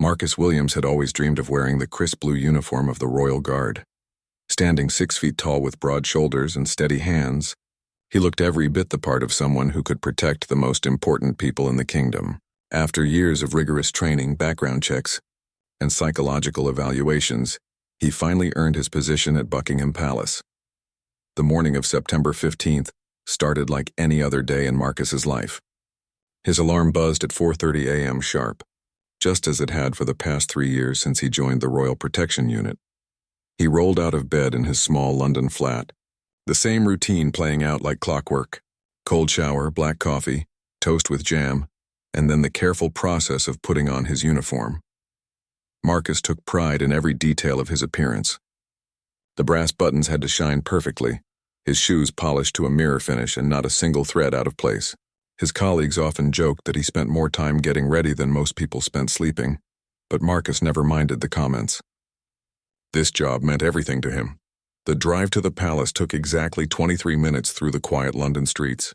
Marcus Williams had always dreamed of wearing the crisp blue uniform of the Royal Guard. Standing 6 feet tall with broad shoulders and steady hands, he looked every bit the part of someone who could protect the most important people in the kingdom. After years of rigorous training, background checks, and psychological evaluations, he finally earned his position at Buckingham Palace. The morning of September 15th started like any other day in Marcus's life. His alarm buzzed at 4:30 a.m. sharp, just as it had for the past 3 years since he joined the Royal Protection Unit. He rolled out of bed in his small London flat, the same routine playing out like clockwork: cold shower, black coffee, toast with jam, and then the careful process of putting on his uniform. Marcus took pride in every detail of his appearance. The brass buttons had to shine perfectly, his shoes polished to a mirror finish and not a single thread out of place. His colleagues often joked that he spent more time getting ready than most people spent sleeping, but Marcus never minded the comments. This job meant everything to him. The drive to the palace took exactly 23 minutes through the quiet London streets.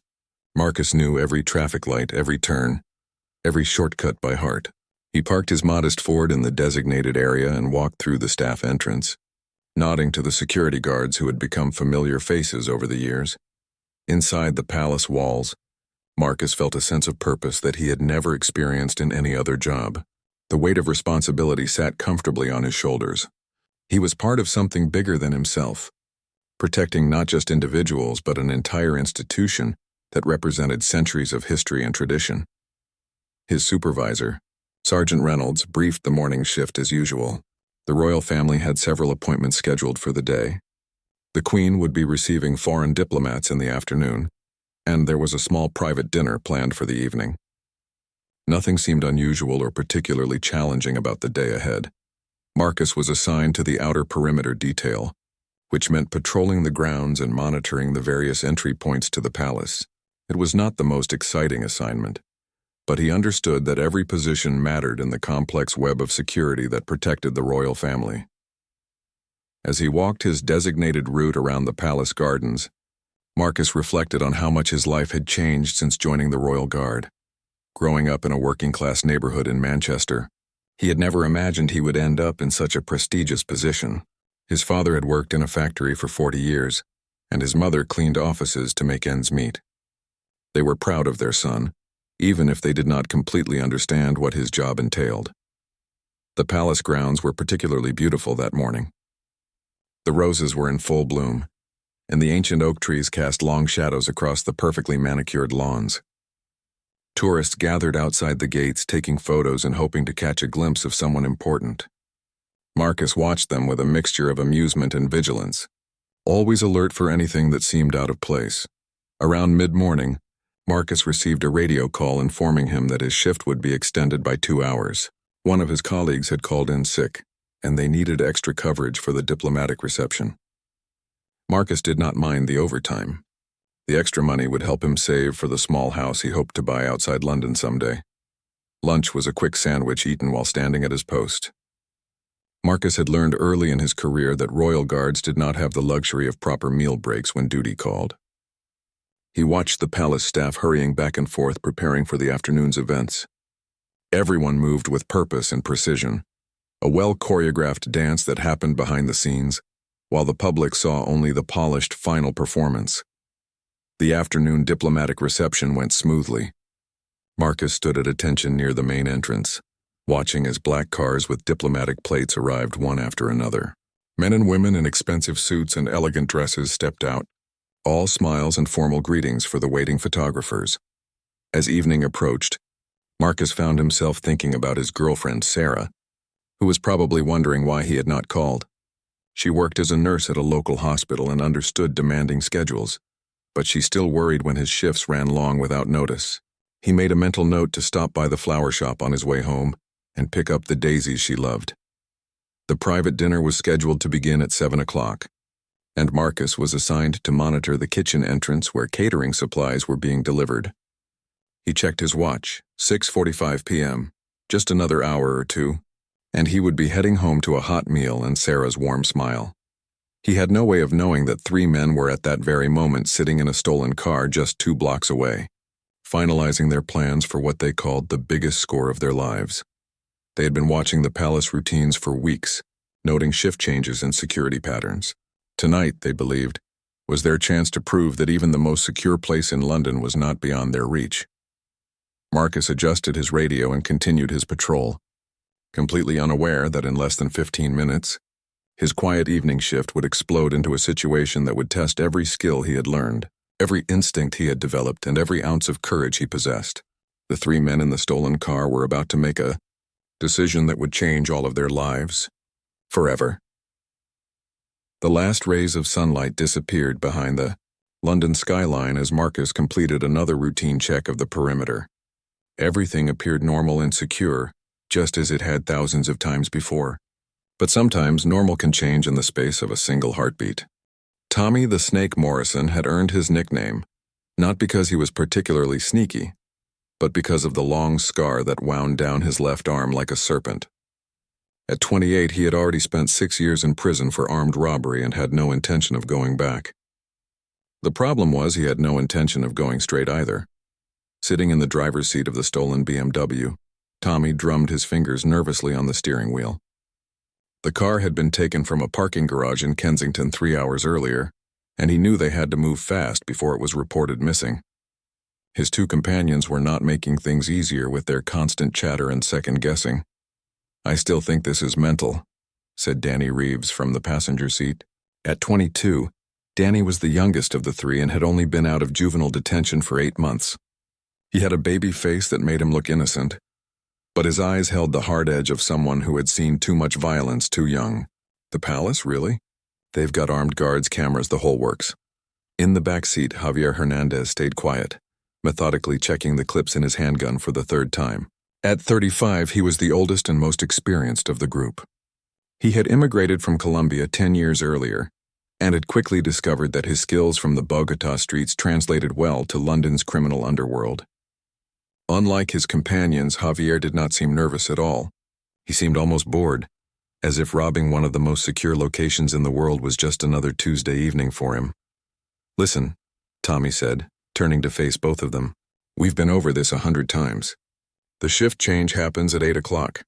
Marcus knew every traffic light, every turn, every shortcut by heart. He parked his modest Ford in the designated area and walked through the staff entrance, nodding to the security guards who had become familiar faces over the years. Inside the palace walls, Marcus felt a sense of purpose that he had never experienced in any other job. The weight of responsibility sat comfortably on his shoulders. He was part of something bigger than himself, protecting not just individuals but an entire institution that represented centuries of history and tradition. His supervisor, Sergeant Reynolds, briefed the morning shift as usual. The royal family had several appointments scheduled for the day. The Queen would be receiving foreign diplomats in the afternoon, and there was a small private dinner planned for the evening. Nothing seemed unusual or particularly challenging about the day ahead. Marcus was assigned to the outer perimeter detail, which meant patrolling the grounds and monitoring the various entry points to the palace. It was not the most exciting assignment, but he understood that every position mattered in the complex web of security that protected the royal family. As he walked his designated route around the palace gardens, Marcus reflected on how much his life had changed since joining the Royal Guard. Growing up in a working-class neighborhood in Manchester, he had never imagined he would end up in such a prestigious position. His father had worked in a factory for 40 years, and his mother cleaned offices to make ends meet. They were proud of their son, even if they did not completely understand what his job entailed. The palace grounds were particularly beautiful that morning. The roses were in full bloom, and the ancient oak trees cast long shadows across the perfectly manicured lawns. Tourists gathered outside the gates, taking photos and hoping to catch a glimpse of someone important. Marcus watched them with a mixture of amusement and vigilance, always alert for anything that seemed out of place. Around mid-morning, Marcus received a radio call informing him that his shift would be extended by 2 hours. One of his colleagues had called in sick, and they needed extra coverage for the diplomatic reception. Marcus did not mind the overtime. The extra money would help him save for the small house he hoped to buy outside London someday. Lunch was a quick sandwich eaten while standing at his post. Marcus had learned early in his career that royal guards did not have the luxury of proper meal breaks when duty called. He watched the palace staff hurrying back and forth preparing for the afternoon's events. Everyone moved with purpose and precision, a well-choreographed dance that happened behind the scenes, while the public saw only the polished final performance. The afternoon diplomatic reception went smoothly. Marcus stood at attention near the main entrance, watching as black cars with diplomatic plates arrived one after another. Men and women in expensive suits and elegant dresses stepped out, all smiles and formal greetings for the waiting photographers. As evening approached, Marcus found himself thinking about his girlfriend, Sarah, who was probably wondering why he had not called. She worked as a nurse at a local hospital and understood demanding schedules, but she still worried when his shifts ran long without notice. He made a mental note to stop by the flower shop on his way home and pick up the daisies she loved. The private dinner was scheduled to begin at 7 o'clock, and Marcus was assigned to monitor the kitchen entrance where catering supplies were being delivered. He checked his watch, 6:45 p.m., just another hour or two, and he would be heading home to a hot meal and Sarah's warm smile. He had no way of knowing that 3 men were at that very moment sitting in a stolen car just 2 blocks away, finalizing their plans for what they called the biggest score of their lives. They had been watching the palace routines for weeks, noting shift changes and security patterns. Tonight, they believed, was their chance to prove that even the most secure place in London was not beyond their reach. Marcus adjusted his radio and continued his patrol, completely unaware that in less than 15 minutes, his quiet evening shift would explode into a situation that would test every skill he had learned, every instinct he had developed, and every ounce of courage he possessed. The three men in the stolen car were about to make a decision that would change all of their lives, forever. The last rays of sunlight disappeared behind the London skyline as Marcus completed another routine check of the perimeter. Everything appeared normal and secure, just as it had thousands of times before. But sometimes normal can change in the space of a single heartbeat. Tommy the Snake Morrison had earned his nickname, not because he was particularly sneaky, but because of the long scar that wound down his left arm like a serpent. At 28, he had already spent 6 years in prison for armed robbery and had no intention of going back. The problem was he had no intention of going straight either. Sitting in the driver's seat of the stolen BMW, Tommy drummed his fingers nervously on the steering wheel. The car had been taken from a parking garage in Kensington 3 hours earlier, and he knew they had to move fast before it was reported missing. His two companions were not making things easier with their constant chatter and second-guessing. "I still think this is mental," said Danny Reeves from the passenger seat. At 22, Danny was the youngest of the three and had only been out of juvenile detention for 8 months. He had a baby face that made him look innocent, but his eyes held the hard edge of someone who had seen too much violence too young. "The palace, really? They've got armed guards, cameras, the whole works." In the back seat, Javier Hernandez stayed quiet, methodically checking the clips in his handgun for the third time. At 35, he was the oldest and most experienced of the group. He had immigrated from Colombia 10 years earlier, and had quickly discovered that his skills from the Bogotá streets translated well to London's criminal underworld. Unlike his companions, Javier did not seem nervous at all. He seemed almost bored, as if robbing one of the most secure locations in the world was just another Tuesday evening for him. "Listen," Tommy said, turning to face both of them. "We've been over this 100 times. The shift change happens at 8 o'clock.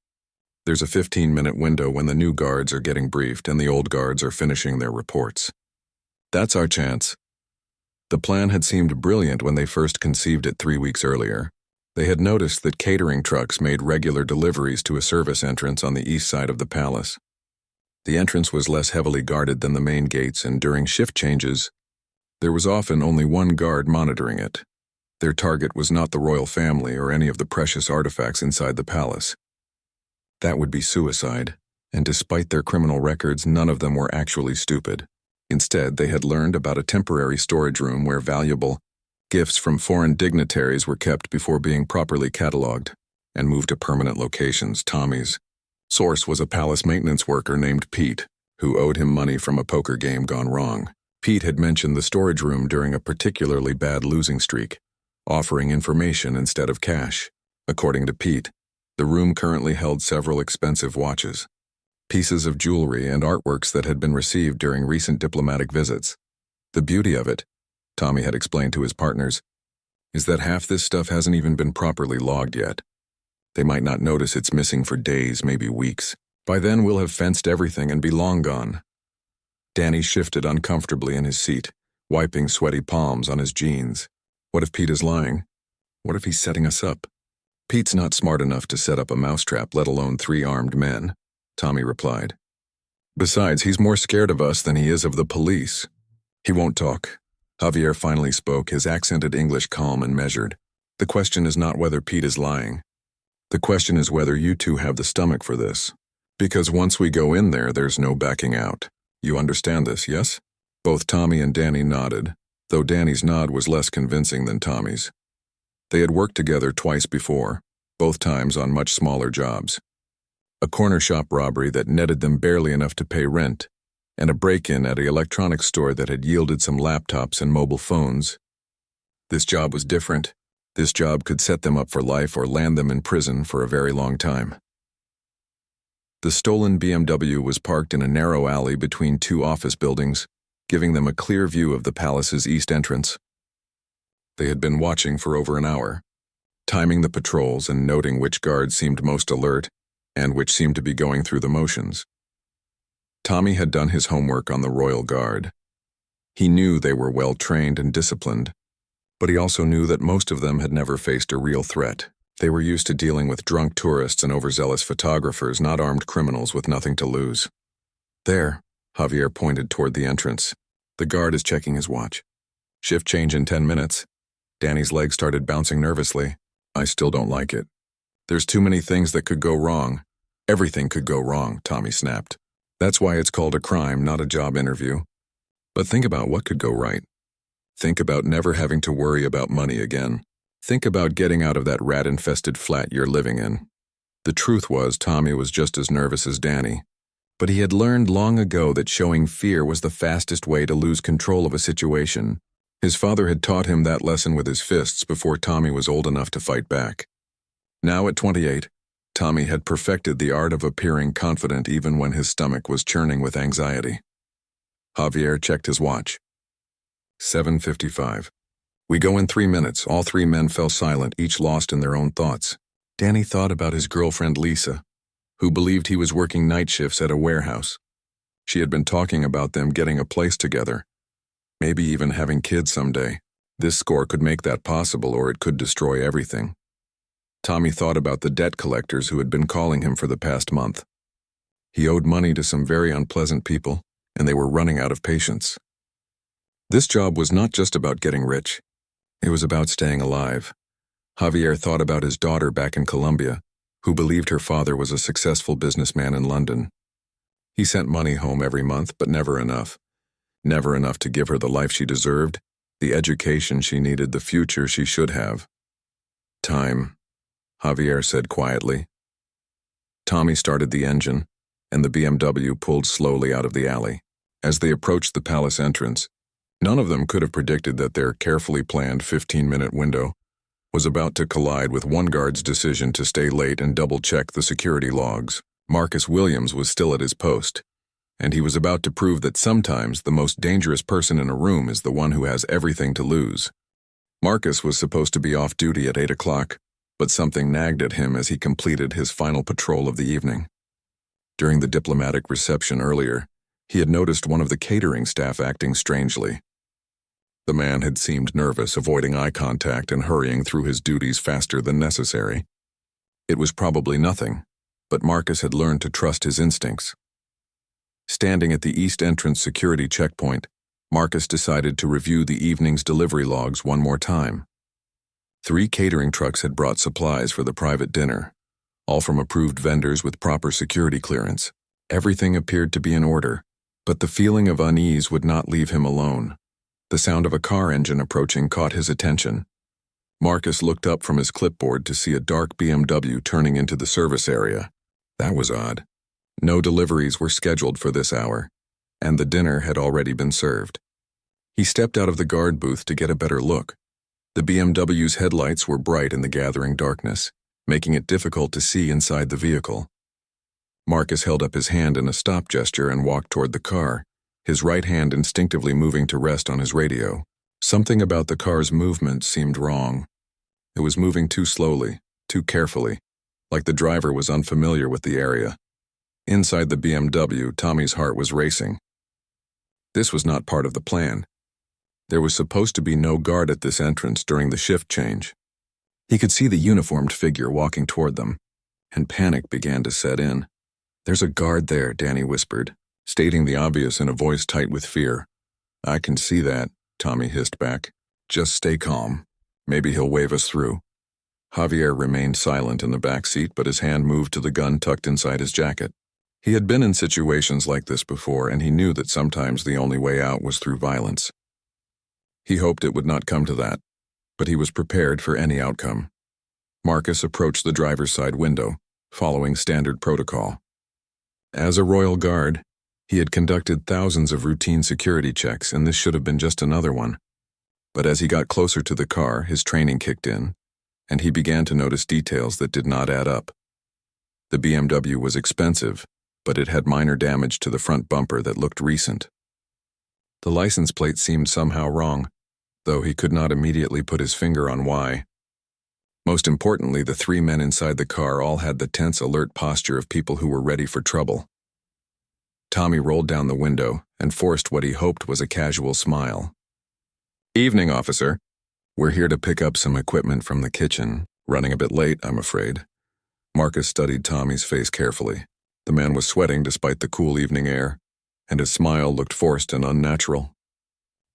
There's a 15-minute window when the new guards are getting briefed and the old guards are finishing their reports. That's our chance." The plan had seemed brilliant when they first conceived it 3 weeks earlier. They had noticed that catering trucks made regular deliveries to a service entrance on the east side of the palace. The entrance was less heavily guarded than the main gates, and during shift changes, there was often only one guard monitoring it. Their target was not the royal family or any of the precious artifacts inside the palace. That would be suicide, and despite their criminal records, none of them were actually stupid. Instead, they had learned about a temporary storage room where valuable gifts from foreign dignitaries were kept before being properly catalogued and moved to permanent locations. Tommy's source was a palace maintenance worker named Pete, who owed him money from a poker game gone wrong. Pete had mentioned the storage room during a particularly bad losing streak, offering information instead of cash. According to Pete, the room currently held several expensive watches, pieces of jewelry, and artworks that had been received during recent diplomatic visits. "The beauty of it," Tommy had explained to his partners, "is that half this stuff hasn't even been properly logged yet. They might not notice it's missing for days, maybe weeks. By then we'll have fenced everything and be long gone." Danny shifted uncomfortably in his seat, wiping sweaty palms on his jeans. "What if Pete is lying? What if he's setting us up?" "Pete's not smart enough to set up a mousetrap, let alone 3 armed men," Tommy replied. "Besides, he's more scared of us than he is of the police." "He won't talk." Javier finally spoke, his accented English calm and measured. "The question is not whether Pete is lying. The question is whether you two have the stomach for this. Because once we go in there, there's no backing out. You understand this, yes?" Both Tommy and Danny nodded, though Danny's nod was less convincing than Tommy's. They had worked together twice before, both times on much smaller jobs. A corner shop robbery that netted them barely enough to pay rent, and a break-in at an electronics store that had yielded some laptops and mobile phones. This job was different. This job could set them up for life or land them in prison for a very long time. The stolen BMW was parked in a narrow alley between 2 office buildings, giving them a clear view of the palace's east entrance. They had been watching for over an hour, timing the patrols and noting which guards seemed most alert and which seemed to be going through the motions. Tommy had done his homework on the Royal Guard. He knew they were well-trained and disciplined, but he also knew that most of them had never faced a real threat. They were used to dealing with drunk tourists and overzealous photographers, not armed criminals with nothing to lose. There, Javier pointed toward the entrance. The guard is checking his watch. Shift change in 10 minutes. Danny's legs started bouncing nervously. I still don't like it. There's too many things that could go wrong. Everything could go wrong, Tommy snapped. That's why it's called a crime, not a job interview. But think about what could go right. Think about never having to worry about money again. Think about getting out of that rat-infested flat you're living in. The truth was, Tommy was just as nervous as Danny. But he had learned long ago that showing fear was the fastest way to lose control of a situation. His father had taught him that lesson with his fists before Tommy was old enough to fight back. Now at 28, Tommy had perfected the art of appearing confident even when his stomach was churning with anxiety. Javier checked his watch. 7:55. We go in 3 minutes. All three men fell silent, each lost in their own thoughts. Danny thought about his girlfriend Lisa, who believed he was working night shifts at a warehouse. She had been talking about them getting a place together, maybe even having kids someday. This score could make that possible, or it could destroy everything. Tommy thought about the debt collectors who had been calling him for the past month. He owed money to some very unpleasant people, and they were running out of patience. This job was not just about getting rich. It was about staying alive. Javier thought about his daughter back in Colombia, who believed her father was a successful businessman in London. He sent money home every month, but never enough. Never enough to give her the life she deserved, the education she needed, the future she should have. Time, Javier said quietly. Tommy started the engine, and the BMW pulled slowly out of the alley. As they approached the palace entrance, none of them could have predicted that their carefully planned 15-minute window was about to collide with one guard's decision to stay late and double-check the security logs. Marcus Williams was still at his post, and he was about to prove that sometimes the most dangerous person in a room is the one who has everything to lose. Marcus was supposed to be off duty at 8 o'clock, but something nagged at him as he completed his final patrol of the evening. During the diplomatic reception earlier, he had noticed one of the catering staff acting strangely. The man had seemed nervous, avoiding eye contact and hurrying through his duties faster than necessary. It was probably nothing, but Marcus had learned to trust his instincts. Standing at the east entrance security checkpoint, Marcus decided to review the evening's delivery logs one more time. 3 catering trucks had brought supplies for the private dinner, all from approved vendors with proper security clearance. Everything appeared to be in order, but the feeling of unease would not leave him alone. The sound of a car engine approaching caught his attention. Marcus looked up from his clipboard to see a dark BMW turning into the service area. That was odd. No deliveries were scheduled for this hour, and the dinner had already been served. He stepped out of the guard booth to get a better look. The BMW's headlights were bright in the gathering darkness, making it difficult to see inside the vehicle. Marcus held up his hand in a stop gesture and walked toward the car, his right hand instinctively moving to rest on his radio. Something about the car's movement seemed wrong. It was moving too slowly, too carefully, like the driver was unfamiliar with the area. Inside the BMW, Tommy's heart was racing. This was not part of the plan. There was supposed to be no guard at this entrance during the shift change. He could see the uniformed figure walking toward them, and panic began to set in. "There's a guard there," Danny whispered, stating the obvious in a voice tight with fear. "I can see that," Tommy hissed back. "Just stay calm. Maybe he'll wave us through." Javier remained silent in the back seat, but his hand moved to the gun tucked inside his jacket. He had been in situations like this before, and he knew that sometimes the only way out was through violence. He hoped it would not come to that, but he was prepared for any outcome. Marcus approached the driver's side window, following standard protocol. As a royal guard, he had conducted thousands of routine security checks, and this should have been just another one. But as he got closer to the car, his training kicked in, and he began to notice details that did not add up. The BMW was expensive, but it had minor damage to the front bumper that looked recent. The license plate seemed somehow wrong, though he could not immediately put his finger on why. Most importantly, the three men inside the car all had the tense, alert posture of people who were ready for trouble. Tommy rolled down the window and forced what he hoped was a casual smile. "Evening, officer. We're here to pick up some equipment from the kitchen. Running a bit late, I'm afraid." Marcus studied Tommy's face carefully. The man was sweating despite the cool evening air, and his smile looked forced and unnatural.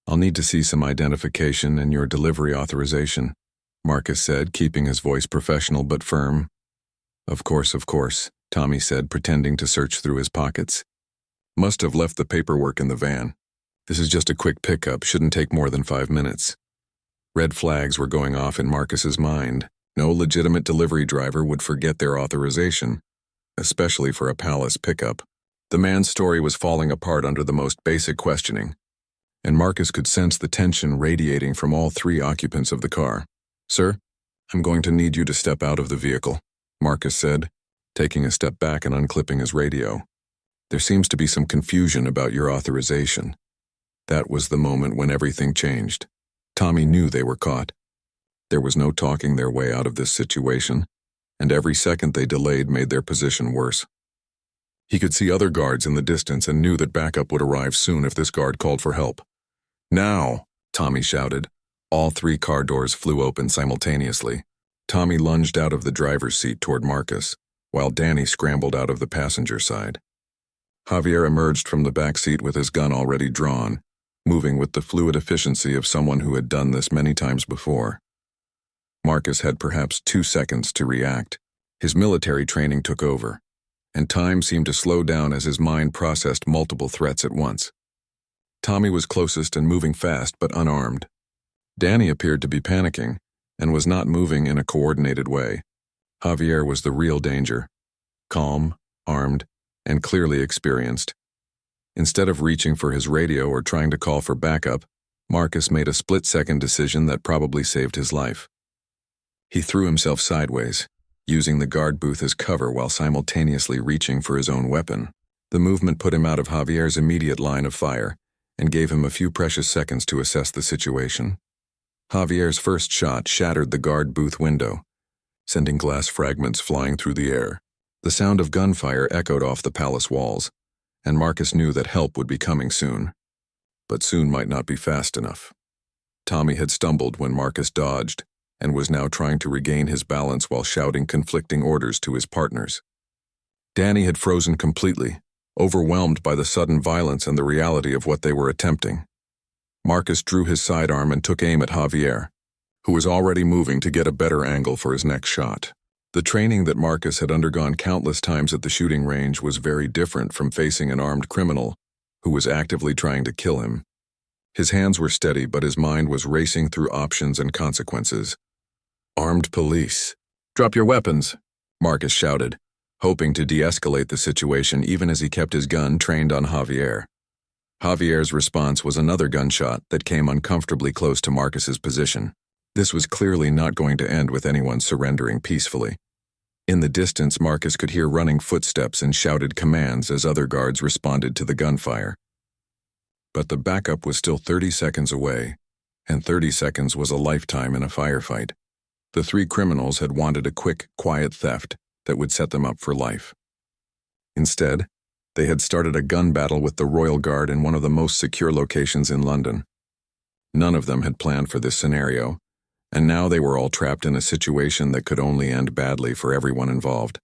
"I'll need to see some identification and your delivery authorization," Marcus said, keeping his voice professional but firm. Of course," Tommy said, pretending to search through his pockets. "Must have left the paperwork in the van. This is just a quick pickup, shouldn't take more than 5 minutes." Red flags were going off in Marcus's mind. No legitimate delivery driver would forget their authorization, especially for a Palace pickup. The man's story was falling apart under the most basic questioning, and Marcus could sense the tension radiating from all three occupants of the car. "Sir, I'm going to need you to step out of the vehicle," Marcus said, taking a step back and unclipping his radio. "There seems to be some confusion about your authorization." That was the moment when everything changed. Tommy knew they were caught. There was no talking their way out of this situation, and every second they delayed made their position worse. He could see other guards in the distance and knew that backup would arrive soon if this guard called for help. "Now!" Tommy shouted. All three car doors flew open simultaneously. Tommy lunged out of the driver's seat toward Marcus, while Danny scrambled out of the passenger side. Javier emerged from the back seat with his gun already drawn, moving with the fluid efficiency of someone who had done this many times before. Marcus had perhaps 2 seconds to react. His military training took over, and time seemed to slow down as his mind processed multiple threats at once. Tommy was closest and moving fast but unarmed. Danny appeared to be panicking and was not moving in a coordinated way. Javier was the real danger, calm, armed, and clearly experienced. Instead of reaching for his radio or trying to call for backup, Marcus made a split-second decision that probably saved his life. He threw himself sideways, using the guard booth as cover while simultaneously reaching for his own weapon. The movement put him out of Javier's immediate line of fire and gave him a few precious seconds to assess the situation. Javier's first shot shattered the guard booth window, sending glass fragments flying through the air. The sound of gunfire echoed off the palace walls, and Marcus knew that help would be coming soon. But soon might not be fast enough. Tommy had stumbled when Marcus dodged, and was now trying to regain his balance while shouting conflicting orders to his partners. Danny had frozen completely, overwhelmed by the sudden violence and the reality of what they were attempting. Marcus drew his sidearm and took aim at Javier, who was already moving to get a better angle for his next shot. The training that Marcus had undergone countless times at the shooting range was very different from facing an armed criminal who was actively trying to kill him. His hands were steady, but his mind was racing through options and consequences. "Armed police. Drop your weapons," Marcus shouted, hoping to de-escalate the situation even as he kept his gun trained on Javier. Javier's response was another gunshot that came uncomfortably close to Marcus's position. This was clearly not going to end with anyone surrendering peacefully. In the distance, Marcus could hear running footsteps and shouted commands as other guards responded to the gunfire. But the backup was still 30 seconds away, and 30 seconds was a lifetime in a firefight. The three criminals had wanted a quick, quiet theft that would set them up for life. Instead, they had started a gun battle with the Royal Guard in one of the most secure locations in London. None of them had planned for this scenario, and now they were all trapped in a situation that could only end badly for everyone involved.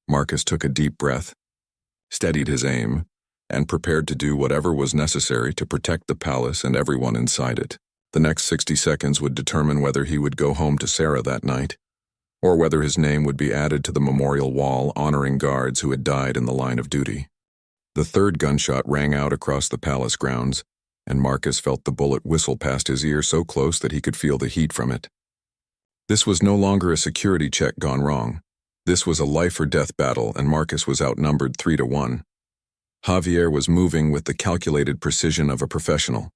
Marcus took a deep breath, steadied his aim, and prepared to do whatever was necessary to protect the palace and everyone inside it. The next 60 seconds would determine whether he would go home to Sarah that night, or whether his name would be added to the memorial wall honoring guards who had died in the line of duty. The third gunshot rang out across the palace grounds, and Marcus felt the bullet whistle past his ear so close that he could feel the heat from it. This was no longer a security check gone wrong. This was a life-or-death battle, and Marcus was outnumbered 3-1. Javier was moving with the calculated precision of a professional.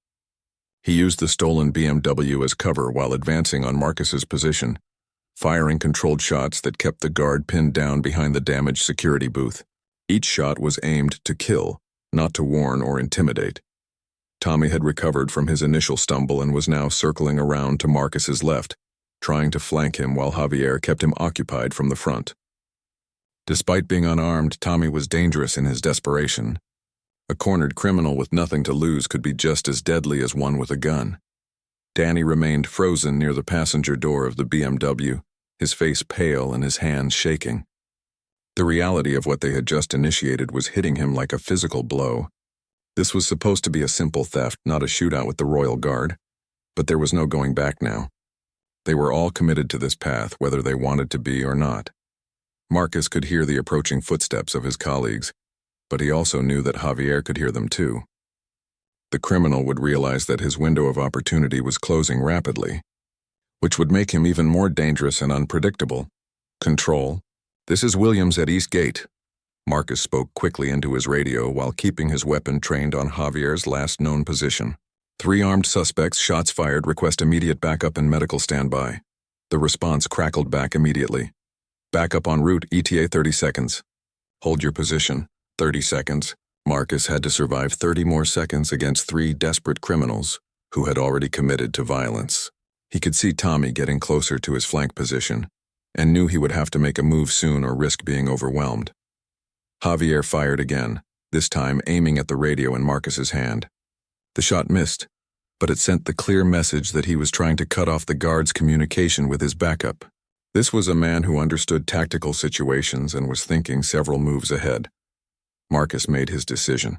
He used the stolen BMW as cover while advancing on Marcus's position, firing controlled shots that kept the guard pinned down behind the damaged security booth. Each shot was aimed to kill, not to warn or intimidate. Tommy had recovered from his initial stumble and was now circling around to Marcus's left, trying to flank him while Javier kept him occupied from the front. Despite being unarmed, Tommy was dangerous in his desperation. A cornered criminal with nothing to lose could be just as deadly as one with a gun. Danny remained frozen near the passenger door of the BMW, his face pale and his hands shaking. The reality of what they had just initiated was hitting him like a physical blow. This was supposed to be a simple theft, not a shootout with the Royal Guard, but there was no going back now. They were all committed to this path, whether they wanted to be or not. Marcus could hear the approaching footsteps of his colleagues, but he also knew that Javier could hear them too. The criminal would realize that his window of opportunity was closing rapidly, which would make him even more dangerous and unpredictable. Control. This is Williams at East Gate. Marcus spoke quickly into his radio while keeping his weapon trained on Javier's last known position. 3 armed suspects, shots fired, request immediate backup and medical standby. The response crackled back immediately. Backup en route, ETA 30 seconds. Hold your position. 30 seconds. Marcus had to survive 30 more seconds against 3 desperate criminals who had already committed to violence. He could see Tommy getting closer to his flank position and knew he would have to make a move soon or risk being overwhelmed. Javier fired again, this time aiming at the radio in Marcus's hand. The shot missed, but it sent the clear message that he was trying to cut off the guard's communication with his backup. This was a man who understood tactical situations and was thinking several moves ahead. Marcus made his decision.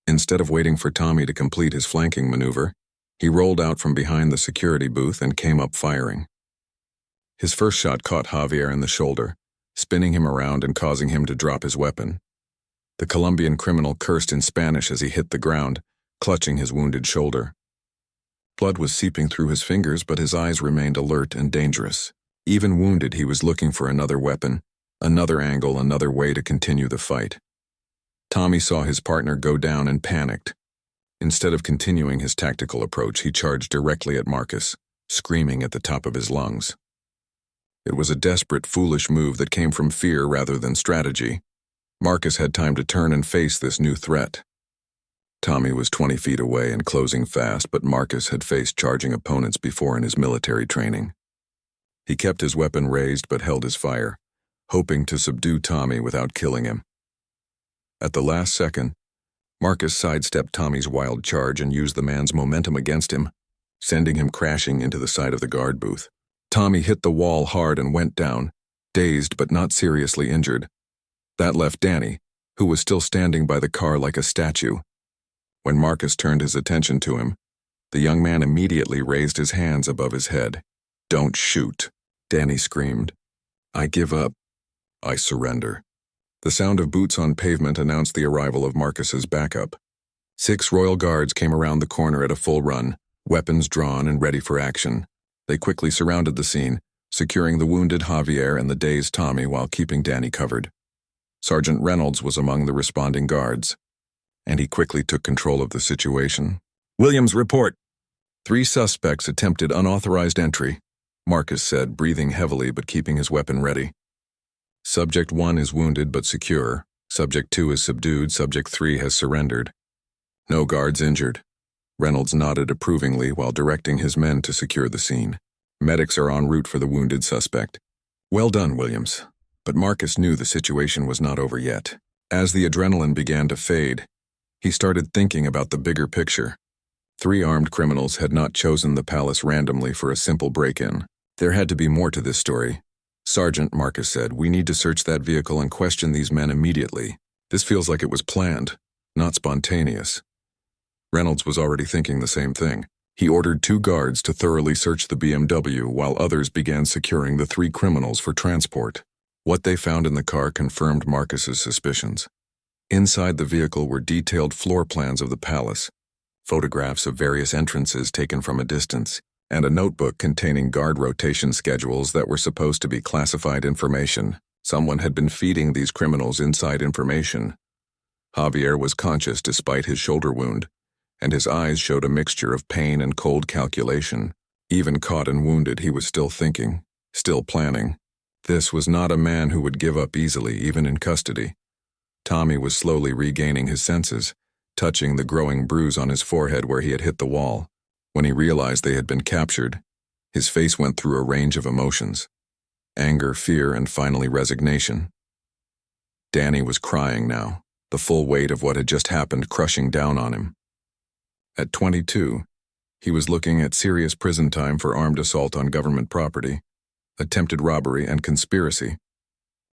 Instead of waiting for Tommy to complete his flanking maneuver, he rolled out from behind the security booth and came up firing. His first shot caught Javier in the shoulder, spinning him around and causing him to drop his weapon. The Colombian criminal cursed in Spanish as he hit the ground, clutching his wounded shoulder. Blood was seeping through his fingers, but his eyes remained alert and dangerous. Even wounded, he was looking for another weapon, another angle, another way to continue the fight. Tommy saw his partner go down and panicked. Instead of continuing his tactical approach, he charged directly at Marcus, screaming at the top of his lungs. It was a desperate, foolish move that came from fear rather than strategy. Marcus had time to turn and face this new threat. Tommy was 20 feet away and closing fast, but Marcus had faced charging opponents before in his military training. He kept his weapon raised but held his fire, hoping to subdue Tommy without killing him. At the last second, Marcus sidestepped Tommy's wild charge and used the man's momentum against him, sending him crashing into the side of the guard booth. Tommy hit the wall hard and went down, dazed but not seriously injured. That left Danny, who was still standing by the car like a statue. When Marcus turned his attention to him, the young man immediately raised his hands above his head. "Don't shoot," Danny screamed. "I give up. I surrender." The sound of boots on pavement announced the arrival of Marcus's backup. 6 Royal Guards came around the corner at a full run, weapons drawn and ready for action. They quickly surrounded the scene, securing the wounded Javier and the dazed Tommy while keeping Danny covered. Sergeant Reynolds was among the responding guards, and he quickly took control of the situation. "Williams, report." 3 suspects attempted unauthorized entry, Marcus said, breathing heavily but keeping his weapon ready. Subject 1 is wounded but secure. Subject 2 is subdued. Subject 3 has surrendered. No guards injured. Reynolds nodded approvingly while directing his men to secure the scene. Medics are en route for the wounded suspect. "Well done, Williams." But Marcus knew the situation was not over yet. As the adrenaline began to fade, he started thinking about the bigger picture. 3 armed criminals had not chosen the palace randomly for a simple break-in. There had to be more to this story. "Sergeant," Marcus said, "we need to search that vehicle and question these men immediately. This feels like it was planned, not spontaneous." Reynolds was already thinking the same thing. He ordered 2 guards to thoroughly search the BMW while others began securing the 3 criminals for transport. What they found in the car confirmed Marcus's suspicions. Inside the vehicle were detailed floor plans of the palace, photographs of various entrances taken from a distance, and a notebook containing guard rotation schedules that were supposed to be classified information. Someone had been feeding these criminals inside information. Javier was conscious despite his shoulder wound, and his eyes showed a mixture of pain and cold calculation. Even caught and wounded, he was still thinking, still planning. This was not a man who would give up easily, even in custody. Tommy was slowly regaining his senses, touching the growing bruise on his forehead where he had hit the wall. When he realized they had been captured, His face went through a range of emotions: anger, fear, and finally resignation. Danny was crying now, the full weight of what had just happened crushing down on him. At 22, he was looking at serious prison time for armed assault on government property, attempted robbery, and conspiracy.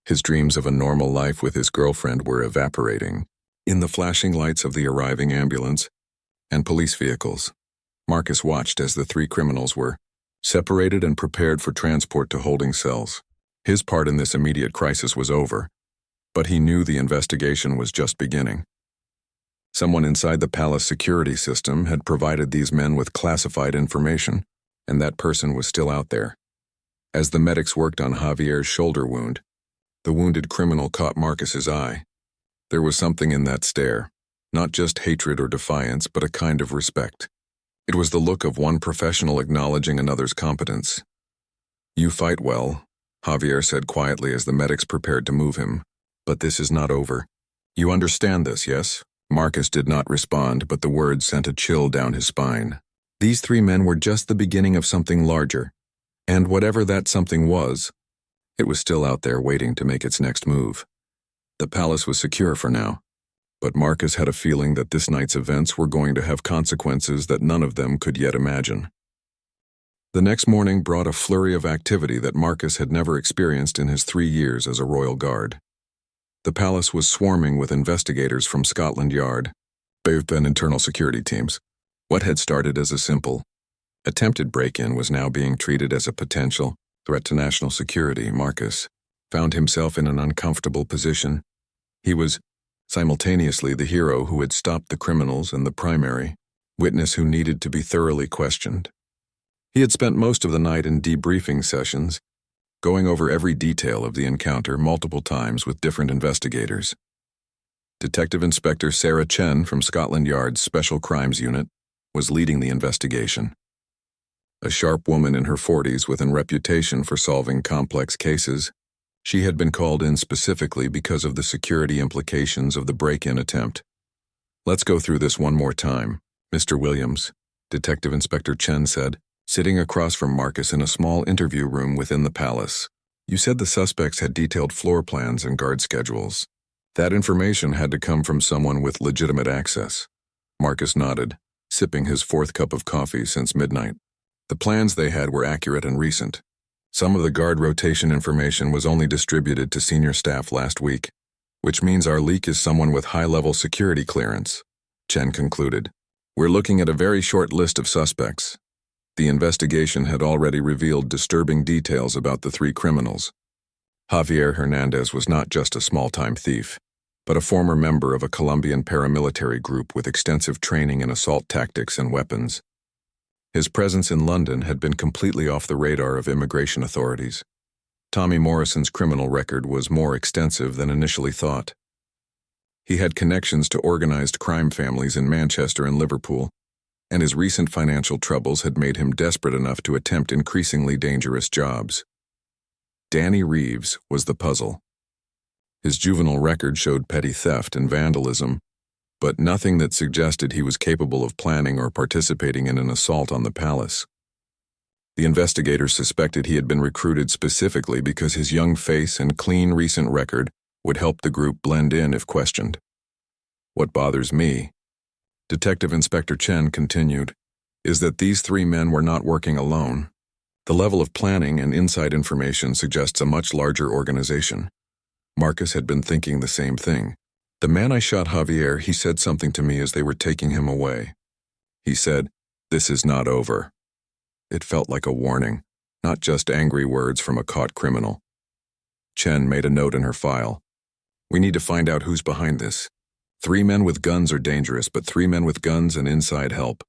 His dreams of a normal life with his girlfriend were evaporating in the flashing lights of the arriving ambulance and police vehicles. Marcus watched as the three criminals were separated and prepared for transport to holding cells. His part in this immediate crisis was over, but he knew the investigation was just beginning. Someone inside the palace security system had provided these men with classified information, and that person was still out there. As the medics worked on Javier's shoulder wound, the wounded criminal caught Marcus's eye. There was something in that stare, not just hatred or defiance, but a kind of respect. It was the look of one professional acknowledging another's competence. "You fight well," Javier said quietly as the medics prepared to move him. "But this is not over. You understand this, yes?" Marcus did not respond, but the words sent a chill down his spine. These three men were just the beginning of something larger, and whatever that something was, it was still out there waiting to make its next move. The palace was secure for now, but Marcus had a feeling that this night's events were going to have consequences that none of them could yet imagine. The next morning brought a flurry of activity that Marcus had never experienced in his 3 years as a royal guard. The palace was swarming with investigators from Scotland Yard, bathed in internal security teams. What had started as a simple, attempted break-in was now being treated as a potential threat to national security. Marcus found himself in an uncomfortable position. He was simultaneously the hero who had stopped the criminals and the primary witness who needed to be thoroughly questioned. He had spent most of the night in debriefing sessions, going over every detail of the encounter multiple times with different investigators. Detective Inspector Sarah Chen from Scotland Yard's Special Crimes Unit was leading the investigation. A sharp woman in her 40s with a reputation for solving complex cases, she had been called in specifically because of the security implications of the break-in attempt. "Let's go through this one more time, Mr. Williams," Detective Inspector Chen said, sitting across from Marcus in a small interview room within the palace. "You said the suspects had detailed floor plans and guard schedules. That information had to come from someone with legitimate access." Marcus nodded, sipping his 4th cup of coffee since midnight. The plans they had were accurate and recent. Some of the guard rotation information was only distributed to senior staff last week, which means our leak is someone with high-level security clearance, Chen concluded. "We're looking at a very short list of suspects." The investigation had already revealed disturbing details about the 3 criminals. Javier Hernandez was not just a small-time thief, but a former member of a Colombian paramilitary group with extensive training in assault tactics and weapons. His presence in London had been completely off the radar of immigration authorities. Tommy Morrison's criminal record was more extensive than initially thought. He had connections to organized crime families in Manchester and Liverpool, and his recent financial troubles had made him desperate enough to attempt increasingly dangerous jobs. Danny Reeves was the puzzle. His juvenile record showed petty theft and vandalism, but nothing that suggested he was capable of planning or participating in an assault on the palace. The investigators suspected he had been recruited specifically because his young face and clean recent record would help the group blend in if questioned. "What bothers me," Detective Inspector Chen continued, "is that these 3 men were not working alone. The level of planning and inside information suggests a much larger organization." Marcus had been thinking the same thing. "The man I shot, Javier, he said something to me as they were taking him away. He said, 'This is not over.'" It felt like a warning, not just angry words from a caught criminal. Chen made a note in her file. "We need to find out who's behind this. 3 men with guns are dangerous, but 3 men with guns and inside help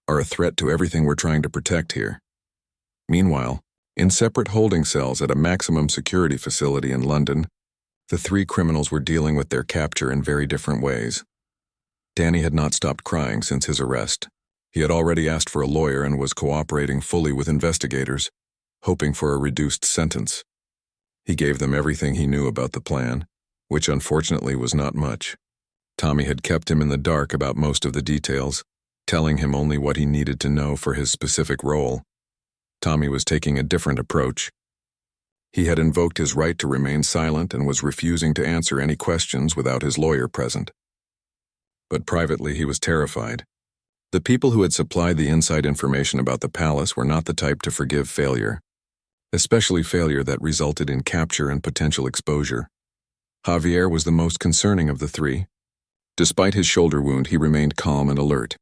are a threat to everything we're trying to protect here." Meanwhile, in separate holding cells at a maximum security facility in London, the 3 criminals were dealing with their capture in very different ways. Danny had not stopped crying since his arrest. He had already asked for a lawyer and was cooperating fully with investigators, hoping for a reduced sentence. He gave them everything he knew about the plan, which unfortunately was not much. Tommy had kept him in the dark about most of the details, telling him only what he needed to know for his specific role. Tommy was taking a different approach. He had invoked his right to remain silent and was refusing to answer any questions without his lawyer present. But privately, he was terrified. The people who had supplied the inside information about the palace were not the type to forgive failure, especially failure that resulted in capture and potential exposure. Javier was the most concerning of the three. Despite his shoulder wound, he remained calm and alert.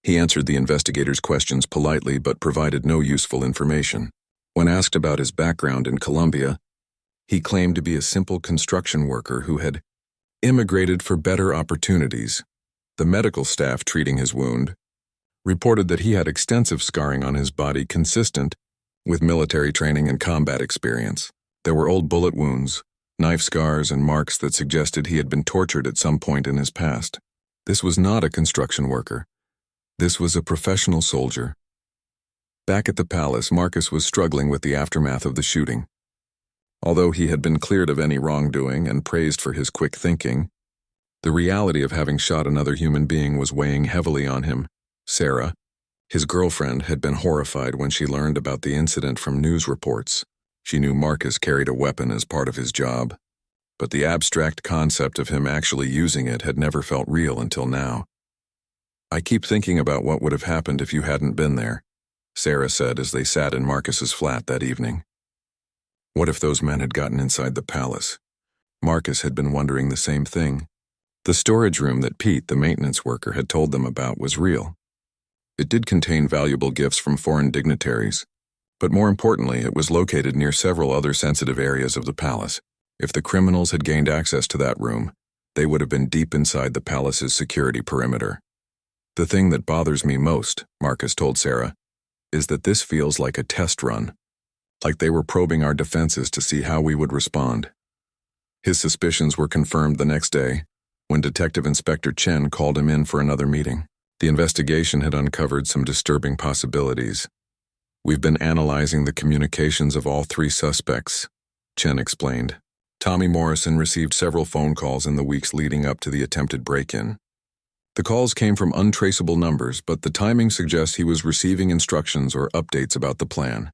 He answered the investigators' questions politely but provided no useful information. When asked about his background in Colombia, he claimed to be a simple construction worker who had immigrated for better opportunities. The medical staff treating his wound reported that he had extensive scarring on his body consistent with military training and combat experience. There were old bullet wounds, knife scars, and marks that suggested he had been tortured at some point in his past. This was not a construction worker. This was a professional soldier. Back at the palace, Marcus was struggling with the aftermath of the shooting. Although he had been cleared of any wrongdoing and praised for his quick thinking, the reality of having shot another human being was weighing heavily on him. Sarah, his girlfriend, had been horrified when she learned about the incident from news reports. She knew Marcus carried a weapon as part of his job, but the abstract concept of him actually using it had never felt real until now. "I keep thinking about what would have happened if you hadn't been there," Sarah said as they sat in Marcus's flat that evening. What if those men had gotten inside the palace? Marcus had been wondering the same thing. The storage room that Pete, the maintenance worker, had told them about was real. It did contain valuable gifts from foreign dignitaries, but more importantly, it was located near several other sensitive areas of the palace. If the criminals had gained access to that room, they would have been deep inside the palace's security perimeter. "The thing that bothers me most," Marcus told Sarah, "is that this feels like a test run, like they were probing our defenses to see how we would respond." His suspicions were confirmed the next day, when Detective Inspector Chen called him in for another meeting. The investigation had uncovered some disturbing possibilities. "We've been analyzing the communications of all three suspects," Chen explained. Tommy Morrison received several phone calls in the weeks leading up to the attempted break-in. The calls came from untraceable numbers, but the timing suggests he was receiving instructions or updates about the plan.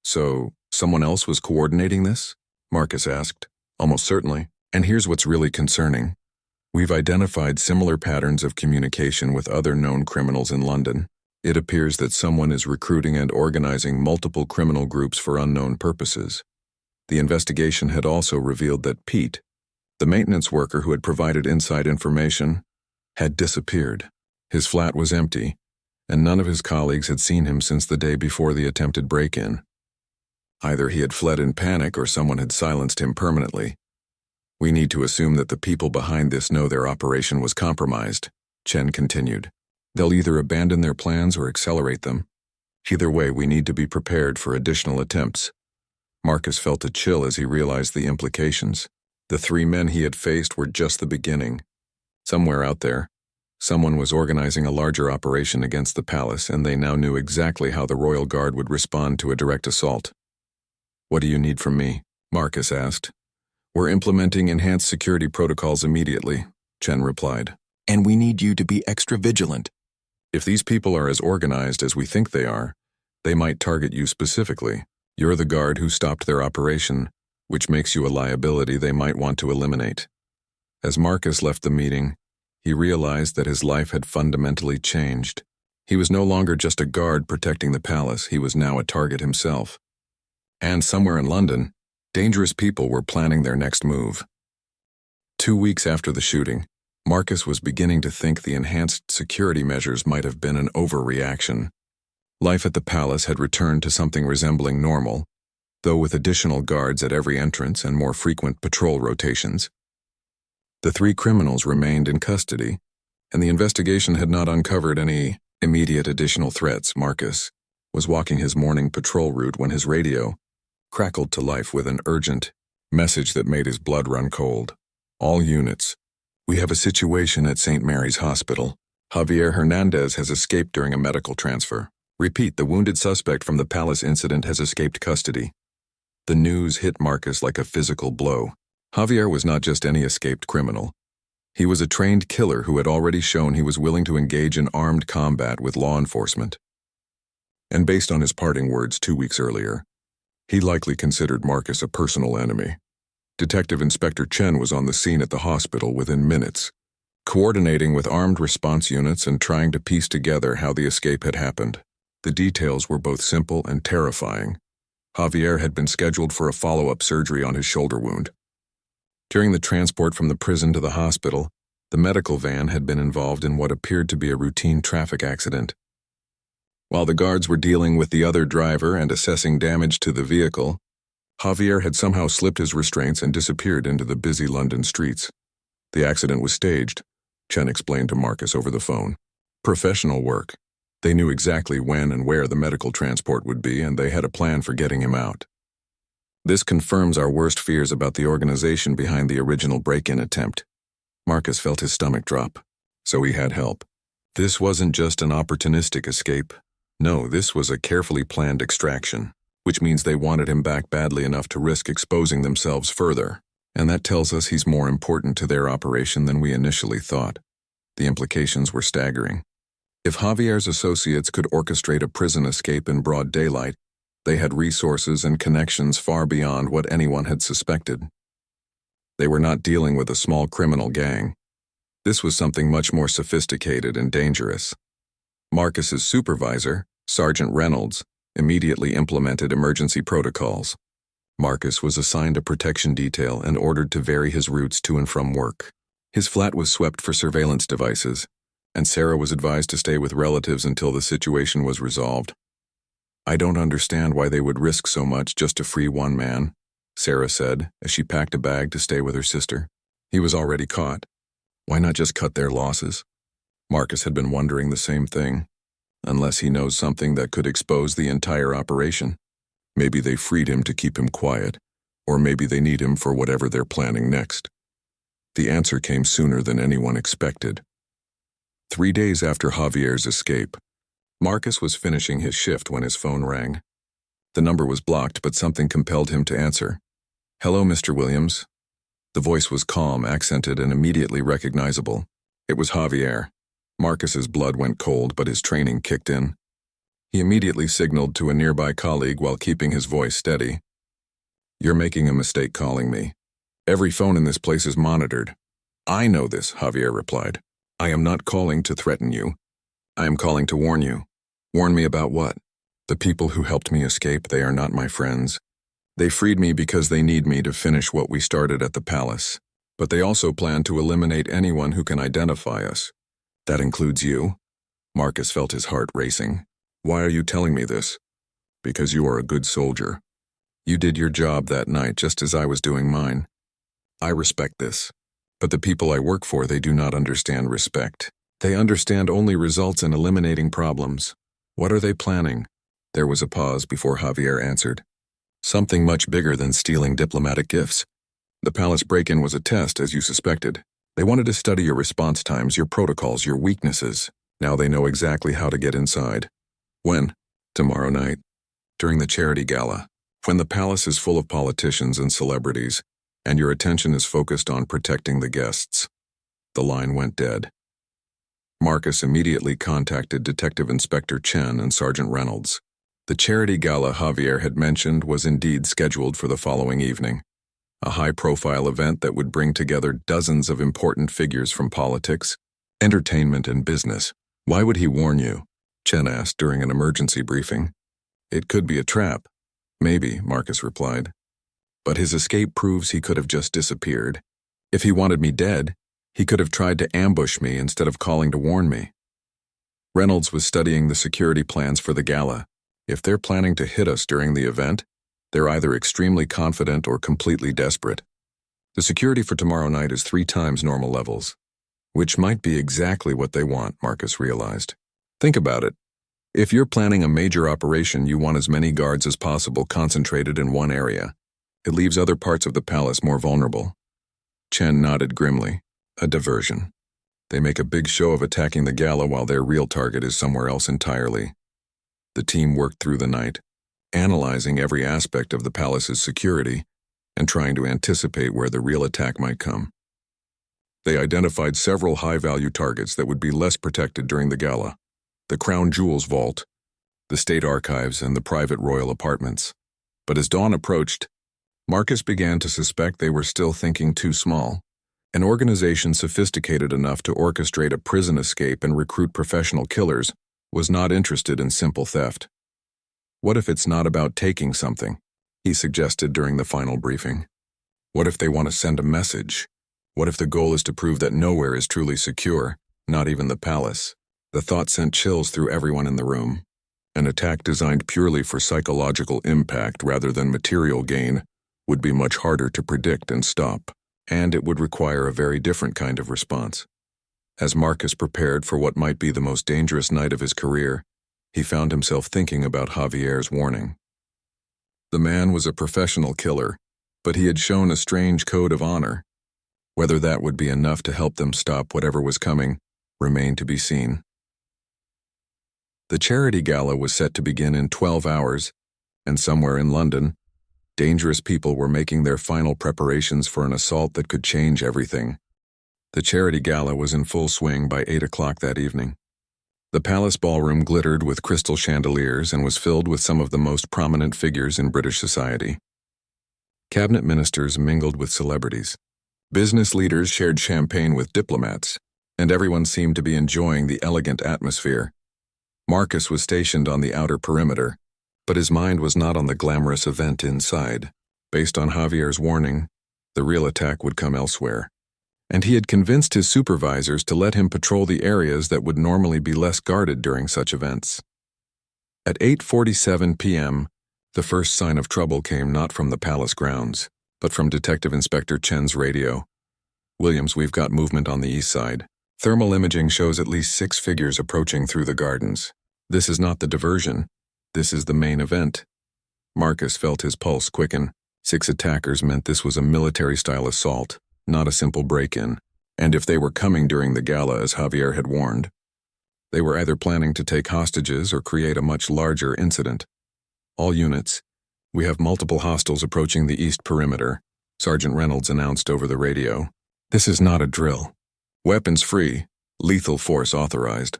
"So, someone else was coordinating this?" Marcus asked. "Almost certainly. And here's what's really concerning. We've identified similar patterns of communication with other known criminals in London. It appears that someone is recruiting and organizing multiple criminal groups for unknown purposes." The investigation had also revealed that Pete, the maintenance worker who had provided inside information, had disappeared. His flat was empty, and none of his colleagues had seen him since the day before the attempted break-in. Either he had fled in panic or someone had silenced him permanently. "We need to assume that the people behind this know their operation was compromised," Chen continued. "They'll either abandon their plans or accelerate them. Either way, we need to be prepared for additional attempts." Marcus felt a chill as he realized the implications. The three men he had faced were just the beginning. Somewhere out there, someone was organizing a larger operation against the palace, and they now knew exactly how the Royal Guard would respond to a direct assault. "What do you need from me?" Marcus asked. "We're implementing enhanced security protocols immediately," Chen replied. "And we need you to be extra vigilant. If these people are as organized as we think they are, they might target you specifically. You're the guard who stopped their operation, which makes you a liability they might want to eliminate." As Marcus left the meeting, he realized that his life had fundamentally changed. He was no longer just a guard protecting the palace, he was now a target himself. And somewhere in London, dangerous people were planning their next move. 2 weeks after the shooting, Marcus was beginning to think the enhanced security measures might have been an overreaction. Life at the palace had returned to something resembling normal, though with additional guards at every entrance and more frequent patrol rotations. The three criminals remained in custody, and the investigation had not uncovered any immediate additional threats. Marcus was walking his morning patrol route when his radio crackled to life with an urgent message that made his blood run cold. "All units, we have a situation at St. Mary's Hospital. Javier Hernandez has escaped during a medical transfer. Repeat, the wounded suspect from the palace incident has escaped custody." The news hit Marcus like a physical blow. Javier was not just any escaped criminal. He was a trained killer who had already shown he was willing to engage in armed combat with law enforcement. And based on his parting words 2 weeks earlier, he likely considered Marcus a personal enemy. Detective Inspector Chen was on the scene at the hospital within minutes, coordinating with armed response units and trying to piece together how the escape had happened. The details were both simple and terrifying. Javier had been scheduled for a follow-up surgery on his shoulder wound. During the transport from the prison to the hospital, the medical van had been involved in what appeared to be a routine traffic accident. While the guards were dealing with the other driver and assessing damage to the vehicle, Javier had somehow slipped his restraints and disappeared into the busy London streets. The accident was staged, Chen explained to Marcus over the phone. Professional work. They knew exactly when and where the medical transport would be, and they had a plan for getting him out. This confirms our worst fears about the organization behind the original break-in attempt. Marcus felt his stomach drop, so he had help. This wasn't just an opportunistic escape. No, this was a carefully planned extraction, which means they wanted him back badly enough to risk exposing themselves further, and that tells us he's more important to their operation than we initially thought. The implications were staggering. If Javier's associates could orchestrate a prison escape in broad daylight, they had resources and connections far beyond what anyone had suspected. They were not dealing with a small criminal gang. This was something much more sophisticated and dangerous. Marcus's supervisor, Sergeant Reynolds, immediately implemented emergency protocols. Marcus was assigned a protection detail and ordered to vary his routes to and from work. His flat was swept for surveillance devices, and Sarah was advised to stay with relatives until the situation was resolved. "I don't understand why they would risk so much just to free one man," Sarah said as she packed a bag to stay with her sister. "He was already caught. Why not just cut their losses?" Marcus had been wondering the same thing. Unless he knows something that could expose the entire operation. Maybe they freed him to keep him quiet, or maybe they need him for whatever they're planning next. The answer came sooner than anyone expected. 3 days after Javier's escape, Marcus was finishing his shift when his phone rang. The number was blocked, but something compelled him to answer. "Hello, Mr. Williams." The voice was calm, accented, and immediately recognizable. It was Javier. Marcus's blood went cold, but his training kicked in. He immediately signaled to a nearby colleague while keeping his voice steady. "You're making a mistake calling me. Every phone in this place is monitored." "I know this," Javier replied. "I am not calling to threaten you. I am calling to warn you." "Warn me about what?" "The people who helped me escape, they are not my friends. They freed me because they need me to finish what we started at the palace. But they also plan to eliminate anyone who can identify us. That includes you." Marcus felt his heart racing. "Why are you telling me this?" "Because you are a good soldier. You did your job that night just as I was doing mine. I respect this. But the people I work for, they do not understand respect. They understand only results and eliminating problems. What are they planning?" There was a pause before Javier answered. "Something much bigger than stealing diplomatic gifts. The palace break-in was a test, as you suspected. They wanted to study your response times, your protocols, your weaknesses. Now they know exactly how to get inside." "When?" "Tomorrow night, during the charity gala, when the palace is full of politicians and celebrities, and your attention is focused on protecting the guests." The line went dead. Marcus immediately contacted Detective Inspector Chen and Sergeant Reynolds. The charity gala Javier had mentioned was indeed scheduled for the following evening. A high-profile event that would bring together dozens of important figures from politics, entertainment, and business. "Why would he warn you?" Chen asked during an emergency briefing. "It could be a trap." "Maybe," Marcus replied. "But his escape proves he could have just disappeared. If he wanted me dead, he could have tried to ambush me instead of calling to warn me." Reynolds was studying the security plans for the gala. If they're planning to hit us during the event, they're either extremely confident or completely desperate. The security for tomorrow night is 3 times normal levels, which might be exactly what they want, Marcus realized. Think about it. If you're planning a major operation, you want as many guards as possible concentrated in one area. It leaves other parts of the palace more vulnerable. Chen nodded grimly. A diversion. They make a big show of attacking the gala while their real target is somewhere else entirely. The team worked through the night, analyzing every aspect of the palace's security and trying to anticipate where the real attack might come. They identified several high-value targets that would be less protected during the gala. The Crown Jewels Vault, the the state archives, and the private royal apartments. But as dawn approached, Marcus began to suspect they were still thinking too small. An organization sophisticated enough to orchestrate a prison escape and recruit professional killers was not interested in simple theft. "What if it's not about taking something?" he suggested during the final briefing. "What if they want to send a message? What if the goal is to prove that nowhere is truly secure, not even the palace?" The thought sent chills through everyone in the room. An attack designed purely for psychological impact rather than material gain would be much harder to predict and stop, and it would require a very different kind of response. As Marcus prepared for what might be the most dangerous night of his career, he found himself thinking about Javier's warning. The man was a professional killer, but he had shown a strange code of honor. Whether that would be enough to help them stop whatever was coming remained to be seen. The charity gala was set to begin in 12 hours, and somewhere in London, dangerous people were making their final preparations for an assault that could change everything. The charity gala was in full swing by 8 o'clock that evening. The palace ballroom glittered with crystal chandeliers and was filled with some of the most prominent figures in British society. Cabinet ministers mingled with celebrities. Business leaders shared champagne with diplomats, and everyone seemed to be enjoying the elegant atmosphere. Marcus was stationed on the outer perimeter, but his mind was not on the glamorous event inside. Based on Javier's warning, the real attack would come elsewhere, and he had convinced his supervisors to let him patrol the areas that would normally be less guarded during such events. At 8:47 p.m., the first sign of trouble came not from the palace grounds, but from Detective Inspector Chen's radio. "Williams, we've got movement on the east side. Thermal imaging shows at least 6 figures approaching through the gardens. This is not the diversion. This is the main event." Marcus felt his pulse quicken. 6 attackers meant this was a military-style assault, not a simple break-in. And if they were coming during the gala as Javier had warned, they were either planning to take hostages or create a much larger incident. "All units, we have multiple hostiles approaching the east perimeter," Sergeant Reynolds announced over the radio. "This is not a drill. Weapons free, lethal force authorized."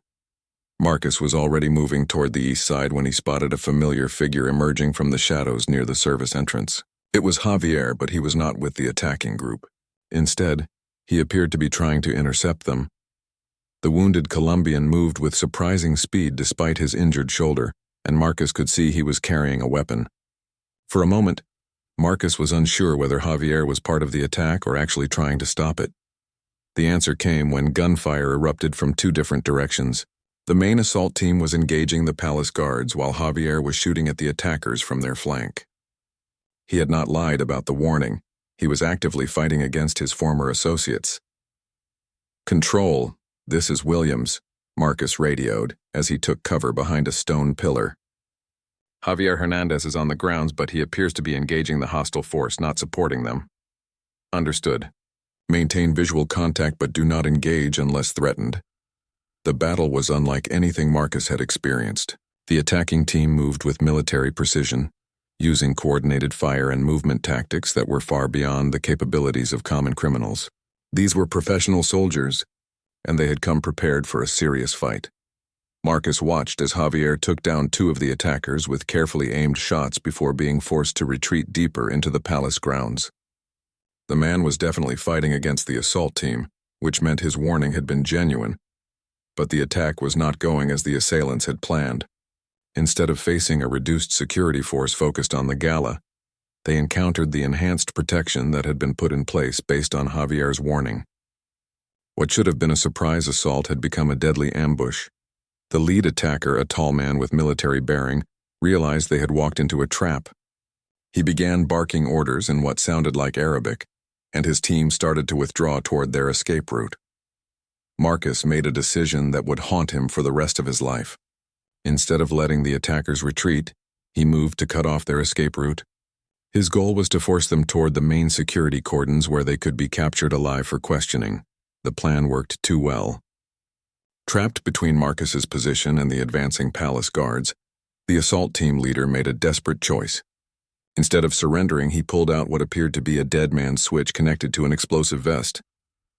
Marcus was already moving toward the east side when he spotted a familiar figure emerging from the shadows near the service entrance. It was Javier, but he was not with the attacking group. Instead, he appeared to be trying to intercept them. The wounded Colombian moved with surprising speed despite his injured shoulder, and Marcus could see he was carrying a weapon. For a moment, Marcus was unsure whether Javier was part of the attack or actually trying to stop it. The answer came when gunfire erupted from 2 different directions. The main assault team was engaging the palace guards while Javier was shooting at the attackers from their flank. He had not lied about the warning. He was actively fighting against his former associates. "Control, this is Williams," Marcus radioed as he took cover behind a stone pillar. "Javier Hernandez is on the grounds, but he appears to be engaging the hostile force, not supporting them." "Understood. Maintain visual contact but do not engage unless threatened." The battle was unlike anything Marcus had experienced. The attacking team moved with military precision, using coordinated fire and movement tactics that were far beyond the capabilities of common criminals. These were professional soldiers, and they had come prepared for a serious fight. Marcus watched as Javier took down 2 of the attackers with carefully aimed shots before being forced to retreat deeper into the palace grounds. The man was definitely fighting against the assault team, which meant his warning had been genuine. But the attack was not going as the assailants had planned. Instead of facing a reduced security force focused on the gala, they encountered the enhanced protection that had been put in place based on Javier's warning. What should have been a surprise assault had become a deadly ambush. The lead attacker, a tall man with military bearing, realized they had walked into a trap. He began barking orders in what sounded like Arabic, and his team started to withdraw toward their escape route. Marcus made a decision that would haunt him for the rest of his life. Instead of letting the attackers retreat, he moved to cut off their escape route. His goal was to force them toward the main security cordons where they could be captured alive for questioning. The plan worked too well. Trapped between Marcus's position and the advancing palace guards, the assault team leader made a desperate choice. Instead of surrendering, he pulled out what appeared to be a dead man's switch connected to an explosive vest.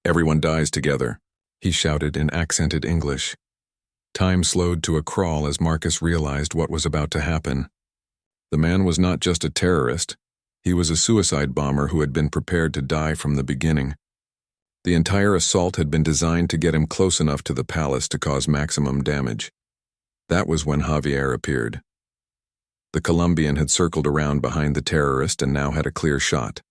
"Everyone dies together," he shouted in accented English. Time slowed to a crawl as Marcus realized what was about to happen. The man was not just a terrorist. He was a suicide bomber who had been prepared to die from the beginning. The entire assault had been designed to get him close enough to the palace to cause maximum damage. That was when Javier appeared. The Colombian had circled around behind the terrorist and now had a clear shot.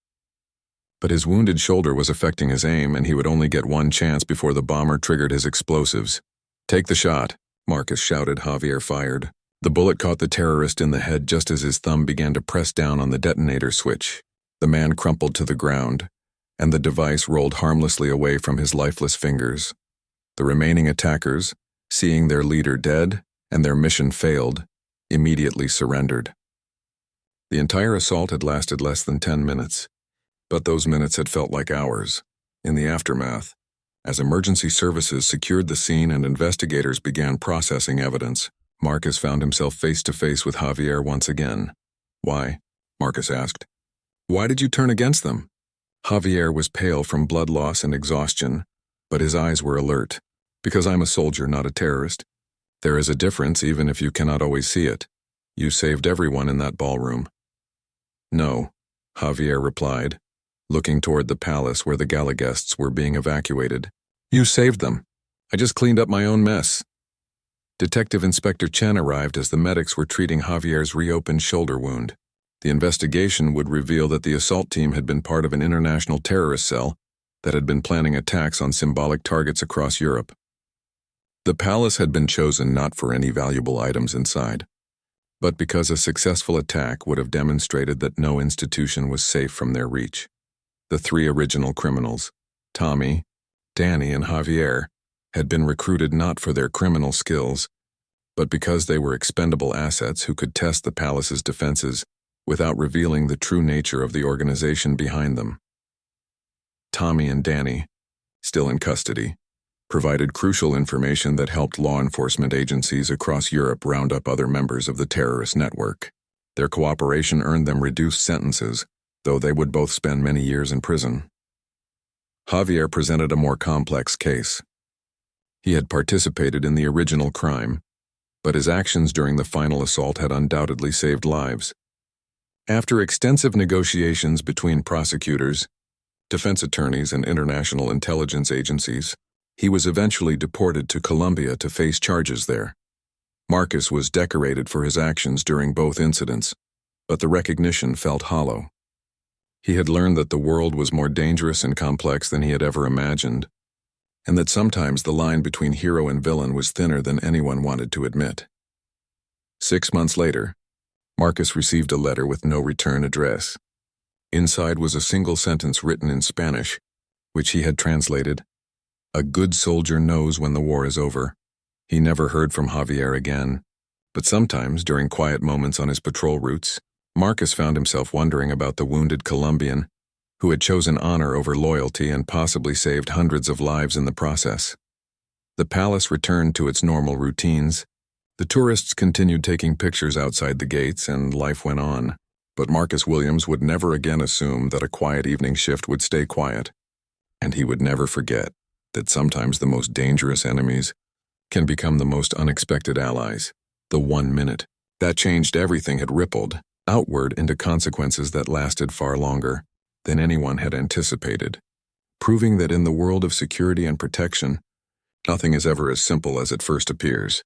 But his wounded shoulder was affecting his aim, and he would only get one chance before the bomber triggered his explosives. "Take the shot," Marcus shouted. Javier fired. The bullet caught the terrorist in the head just as his thumb began to press down on the detonator switch. The man crumpled to the ground, and the device rolled harmlessly away from his lifeless fingers. The remaining attackers, seeing their leader dead and their mission failed, immediately surrendered. The entire assault had lasted less than 10 minutes, but those minutes had felt like hours. In the aftermath, as emergency services secured the scene and investigators began processing evidence, Marcus found himself face to face with Javier once again. "Why?" Marcus asked. "Why did you turn against them?" Javier was pale from blood loss and exhaustion, but his eyes were alert. "Because I'm a soldier, not a terrorist. There is a difference even if you cannot always see it. You saved everyone in that ballroom." "No," Javier replied, looking toward the palace where the gala guests were being evacuated. "You saved them. I just cleaned up my own mess." Detective Inspector Chen arrived as the medics were treating Javier's reopened shoulder wound. The investigation would reveal that the assault team had been part of an international terrorist cell that had been planning attacks on symbolic targets across Europe. The palace had been chosen not for any valuable items inside, but because a successful attack would have demonstrated that no institution was safe from their reach. The three original criminals, Tommy, Danny, and Javier, had been recruited not for their criminal skills, but because they were expendable assets who could test the palace's defenses without revealing the true nature of the organization behind them. Tommy and Danny, still in custody, provided crucial information that helped law enforcement agencies across Europe round up other members of the terrorist network. Their cooperation earned them reduced sentences, though they would both spend many years in prison. Javier presented a more complex case. He had participated in the original crime, but his actions during the final assault had undoubtedly saved lives. After extensive negotiations between prosecutors, defense attorneys, and international intelligence agencies, he was eventually deported to Colombia to face charges there. Marcus was decorated for his actions during both incidents, but the recognition felt hollow. He had learned that the world was more dangerous and complex than he had ever imagined, and that sometimes the line between hero and villain was thinner than anyone wanted to admit. 6 months later, Marcus received a letter with no return address. Inside was a single sentence written in Spanish, which he had translated. "A good soldier knows when the war is over." He never heard from Javier again, but sometimes during quiet moments on his patrol routes, Marcus found himself wondering about the wounded Colombian, who had chosen honor over loyalty and possibly saved hundreds of lives in the process. The palace returned to its normal routines. The tourists continued taking pictures outside the gates, and life went on. But Marcus Williams would never again assume that a quiet evening shift would stay quiet, and he would never forget that sometimes the most dangerous enemies can become the most unexpected allies. The 1 minute that changed everything had rippled outward into consequences that lasted far longer than anyone had anticipated, proving that in the world of security and protection, nothing is ever as simple as it first appears.